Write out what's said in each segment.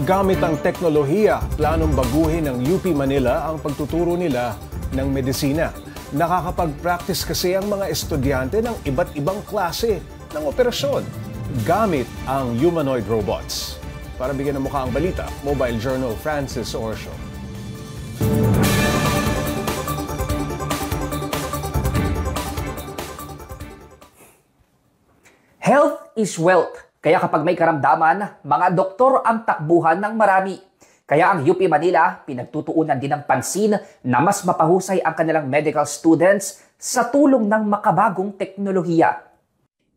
Gamit ang teknolohiya, planong baguhin ng UP Manila ang pagtuturo nila ng medisina. Nakakapag-practice kasi ang mga estudyante ng iba't ibang klase ng operasyon gamit ang humanoid robots. Para bigyan ng mukha ang balita, Mobile Journal Francis Orsio. Health is wealth. Kaya kapag may karamdaman, mga doktor ang takbuhan ng marami. Kaya ang UP Manila pinagtutuunan din ng pansin na mas mapahusay ang kanilang medical students sa tulong ng makabagong teknolohiya.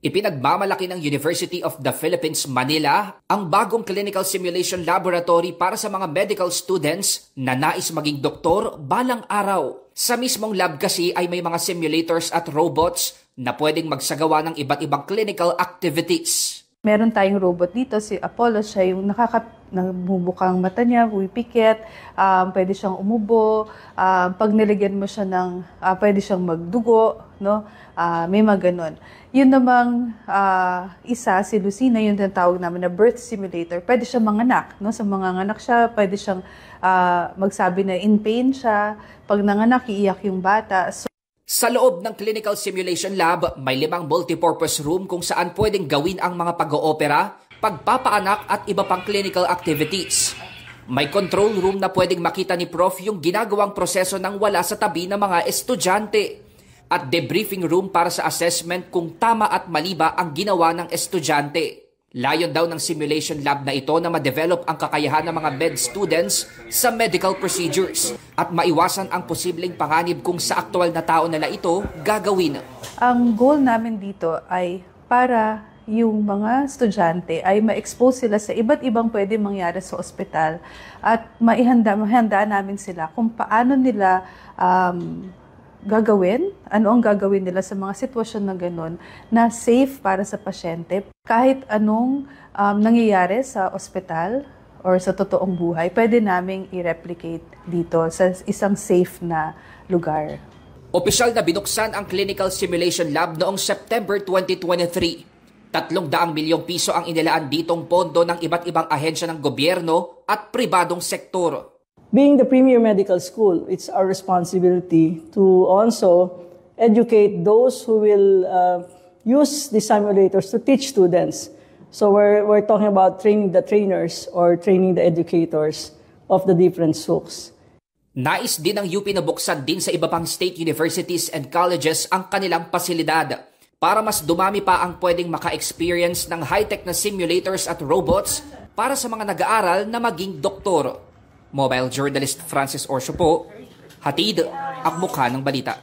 Ipinagmamalaki ng University of the Philippines Manila ang bagong clinical simulation laboratory para sa mga medical students na nais maging doktor balang araw. Sa mismong lab kasi ay may mga simulators at robots na pwedeng magsagawa ng iba't ibang clinical activities. Meron tayong robot dito, si Apollo, siya yung nagbubukang mata niya, pumipikit, pwede siyang umubo, pag nilagyan mo siya ng, pwede siyang magdugo, no? May mga ganun. Yun namang isa, si Lucina, yun din tawag namin na birth simulator, pwede siyang manganak, no? Sa manganganak siya, pwede siyang magsabi na in pain siya, pag nanganak, iiyak yung bata. Sa loob ng Clinical Simulation Lab, may 5 multipurpose room kung saan pwedeng gawin ang mga pag-oopera, pagpapaanak at iba pang clinical activities. May control room na pwedeng makita ni Prof yung ginagawang proseso ng wala sa tabi ng mga estudyante. At debriefing room para sa assessment kung tama at mali ba ang ginawa ng estudyante. Layon daw ng simulation lab na ito na ma-develop ang kakayahan ng mga med students sa medical procedures at maiwasan ang posibleng panganib kung sa aktual na tao nila ito gagawin. Ang goal namin dito ay para yung mga estudyante ay ma-expose sila sa iba't ibang pwede mangyari sa ospital at mahanda namin sila kung paano nila gagawin, ano ang gagawin nila sa mga sitwasyon na gano'n na safe para sa pasyente. Kahit anong nangyayari sa ospital or sa totoong buhay, pwede naming i-replicate dito sa isang safe na lugar. Opisyal na binuksan ang Clinical Simulation Lab noong September 2023. 300 milyong piso ang inilaan ditong pondo ng iba't ibang ahensya ng gobyerno at pribadong sektor. Being the premier medical school, it's our responsibility to also educate those who will use the simulators to teach students. So we're talking about training the trainers or training the educators of the different schools. Nais din ng UP na buksan din sa iba pang state universities and colleges ang kanilang pasilidad para mas dumami pa ang pwedeng maka-experience ng high-tech na simulators at robots para sa mga nag-aaral na maging doktor. Mobile journalist Francis Orsio po, hatid ang mukha ng balita.